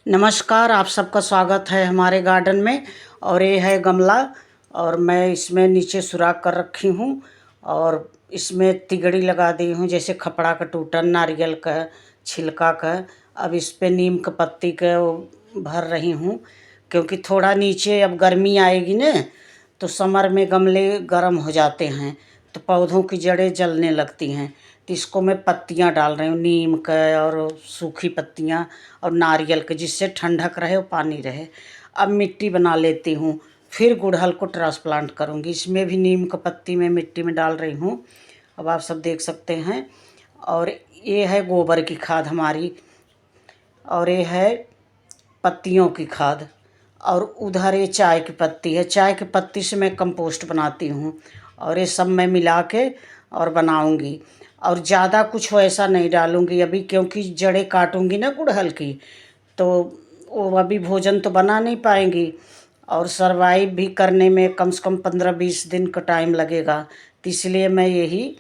नमस्कार, आप सबका स्वागत है हमारे गार्डन में। और ये है गमला और मैं इसमें नीचे सुराख कर रखी हूँ और इसमें तिगड़ी लगा दी हूँ, जैसे खपड़ा का टूटन, नारियल का छिलका का। अब इस पे नीम का पत्ती का वो भर रही हूँ, क्योंकि थोड़ा नीचे अब गर्मी आएगी न, तो समर में गमले गर्म हो जाते हैं तो पौधों की जड़ें जलने लगती हैं। तो इसको मैं पत्तियां डाल रही हूँ, नीम का और सूखी पत्तियां और नारियल के, जिससे ठंडक रहे और पानी रहे। अब मिट्टी बना लेती हूँ, फिर गुड़हल को ट्रांसप्लांट करूँगी। इसमें भी नीम का पत्ती मैं मिट्टी में डाल रही हूँ, अब आप सब देख सकते हैं। और ये है गोबर की खाद हमारी, और ये है पत्तियों की खाद। और उधर ये चाय की पत्ती है, चाय की पत्ती से मैं कंपोस्ट बनाती हूँ। और ये सब मैं मिला के और बनाऊँगी। और ज़्यादा कुछ वैसा नहीं डालूँगी अभी, क्योंकि जड़ें काटूँगी ना गुड़हल की, तो वो अभी भोजन तो बना नहीं पाएंगी और सरवाइव भी करने में कम से कम 15-20 दिन का टाइम लगेगा। तो इसलिए मैं यही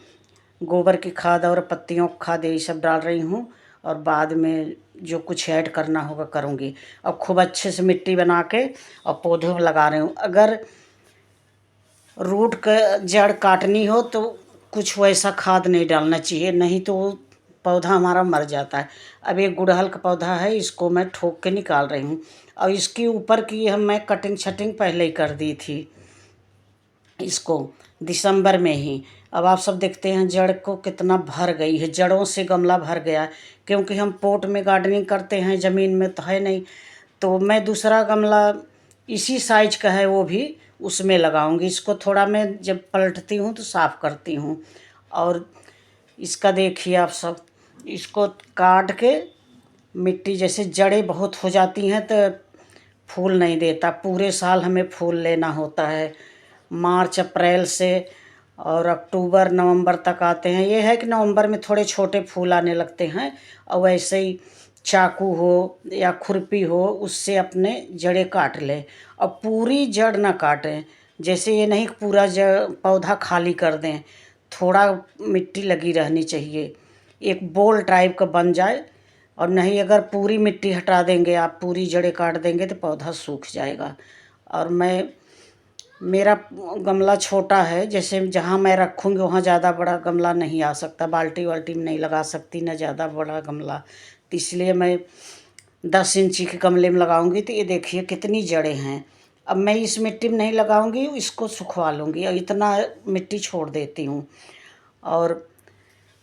गोबर की खाद और पत्तियों की खाद यही सब डाल रही हूँ, और बाद में जो कुछ ऐड करना होगा करूँगी। और खूब अच्छे से मिट्टी बना के और पौधों में लगा रही हूँ। अगर रूट का जड़ काटनी हो तो कुछ वैसा खाद नहीं डालना चाहिए, नहीं तो वो पौधा हमारा मर जाता है। अब एक गुड़हल का पौधा है, इसको मैं ठोक के निकाल रही हूँ। और इसके ऊपर की मैं कटिंग छटिंग पहले ही कर दी थी इसको, दिसंबर में ही। अब आप सब देखते हैं जड़ को कितना भर गई है, जड़ों से गमला भर गया। क्योंकि हम पोट में गार्डनिंग करते हैं, ज़मीन में तो है नहीं। तो मैं दूसरा गमला इसी साइज का है, वो भी उसमें लगाऊंगी। इसको थोड़ा मैं जब पलटती हूँ तो साफ़ करती हूँ। और इसका देखिए आप सब, इसको काट के मिट्टी, जैसे जड़ें बहुत हो जाती हैं तो फूल नहीं देता। पूरे साल हमें फूल लेना होता है, मार्च अप्रैल से और अक्टूबर नवंबर तक आते हैं। ये है कि नवंबर में थोड़े छोटे फूल आने लगते हैं। और वैसे ही चाकू हो या खुरपी हो, उससे अपने जड़ें काट लें और पूरी जड़ ना काटें। जैसे ये नहीं पूरा जड़ पौधा खाली कर दें, थोड़ा मिट्टी लगी रहनी चाहिए, एक बोल टाइप का बन जाए। और नहीं, अगर पूरी मिट्टी हटा देंगे आप, पूरी जड़ें काट देंगे तो पौधा सूख जाएगा। और मेरा गमला छोटा है, जैसे जहाँ मैं रखूँगी वहाँ ज़्यादा बड़ा गमला नहीं आ सकता, बाल्टी वाल्टी में नहीं लगा सकती ना ज़्यादा बड़ा गमला। तो इसलिए मैं 10 इंची के गमले में लगाऊंगी। तो ये देखिए कितनी जड़ें हैं। अब मैं इस मिट्टी में नहीं लगाऊंगी, इसको सुखवा लूँगी और इतना मिट्टी छोड़ देती हूँ। और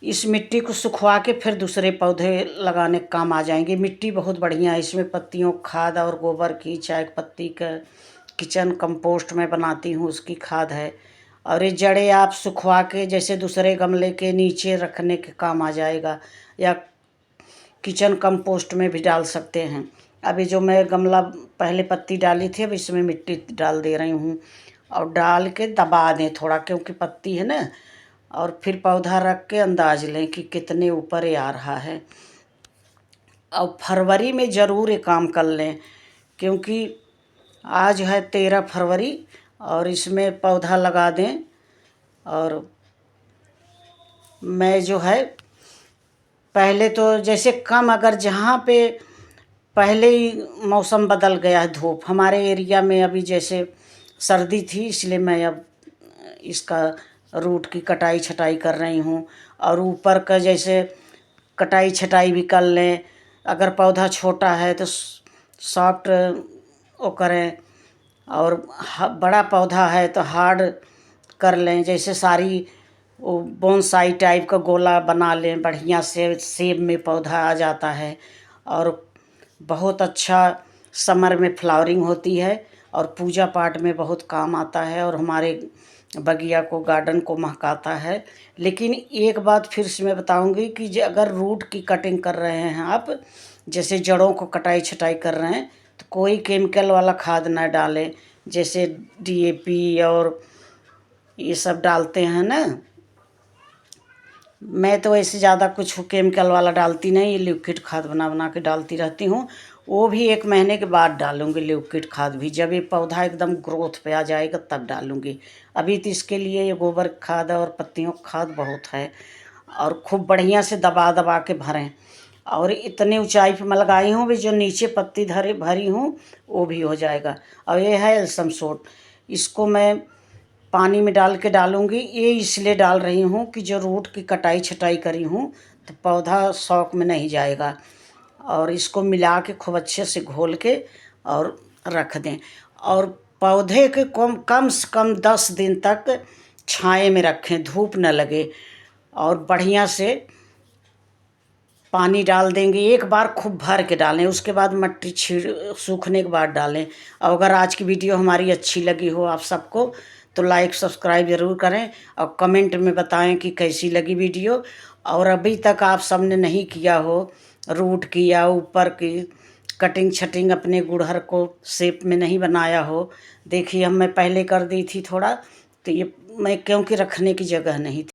इस मिट्टी को सुखवा के फिर दूसरे पौधे लगाने के काम आ जाएंगे। मिट्टी बहुत बढ़िया है, इसमें पत्तियों खाद और गोबर की, चाय पत्ती का किचन कंपोस्ट में बनाती हूँ, उसकी खाद है। और ये जड़ें आप सुखवा के जैसे दूसरे गमले के नीचे रखने के काम आ जाएगा, या किचन कंपोस्ट में भी डाल सकते हैं। अभी जो मैं गमला पहले पत्ती डाली थी, अब इसमें मिट्टी डाल दे रही हूँ और डाल के दबा दें थोड़ा, क्योंकि पत्ती है ना। और फिर पौधा रख के अंदाज लें कि कितने ऊपर ये आ रहा है। और फरवरी में ज़रूर ये काम कर लें, क्योंकि आज है 13 फरवरी और इसमें पौधा लगा दें। और मैं जो है पहले तो जैसे कम, अगर जहाँ पे पहले ही मौसम बदल गया है, धूप हमारे एरिया में अभी जैसे सर्दी थी, इसलिए मैं अब इसका रूट की कटाई छटाई कर रही हूँ। और ऊपर का जैसे कटाई छटाई भी कर लें। अगर पौधा छोटा है तो सॉफ्ट वो करें, और बड़ा पौधा है तो हार्ड कर लें। जैसे सारी वो बोनसाई टाइप का गोला बना लें, बढ़िया से शेप में पौधा आ जाता है। और बहुत अच्छा समर में फ्लावरिंग होती है और पूजा पाठ में बहुत काम आता है, और हमारे बगिया को, गार्डन को महकाता है। लेकिन एक बात फिर से मैं बताऊंगी कि अगर रूट की कटिंग कर रहे हैं आप, जैसे जड़ों को कटाई छटाई कर रहे हैं, तो कोई केमिकल वाला खाद ना डालें। जैसे डीएपी और ये सब डालते हैं ना, मैं तो ऐसे ज़्यादा कुछ केमिकल वाला डालती नहीं, ये लिक्विड खाद बना बना के डालती रहती हूँ। वो भी 1 महीने के बाद डालूँगी लिक्विड खाद भी, जब ये पौधा एकदम ग्रोथ पे आ जाएगा तब डालूँगी। अभी तो इसके लिए ये गोबर खाद और पत्तियों खाद बहुत है। और खूब बढ़िया से दबा दबा के भरें। और इतने ऊंचाई पे मैं लगाई हूँ भी जो नीचे पत्ती धरे भरी हूँ वो भी हो जाएगा। और ये है एल्सम सोट, इसको मैं पानी में डाल के डालूँगी। ये इसलिए डाल रही हूँ कि जो रूट की कटाई छटाई करी हूँ तो पौधा शौक में नहीं जाएगा। और इसको मिला के खूब अच्छे से घोल के और रख दें। और पौधे के कम से कम 10 दिन तक छाए में रखें, धूप न लगे। और बढ़िया से पानी डाल देंगे, एक बार खूब भर के डालें, उसके बाद मट्टी सूखने के बाद डालें। और अगर आज की वीडियो हमारी अच्छी लगी हो आप सबको तो लाइक सब्सक्राइब ज़रूर करें और कमेंट में बताएं कि कैसी लगी वीडियो। और अभी तक आप सबने नहीं किया हो रूट की या ऊपर की कटिंग छटिंग अपने गुड़हल को शेप में नहीं बनाया हो, देखिए हम मैं पहले कर दी थी थोड़ा, तो ये मैं क्योंकि रखने की जगह नहीं थी।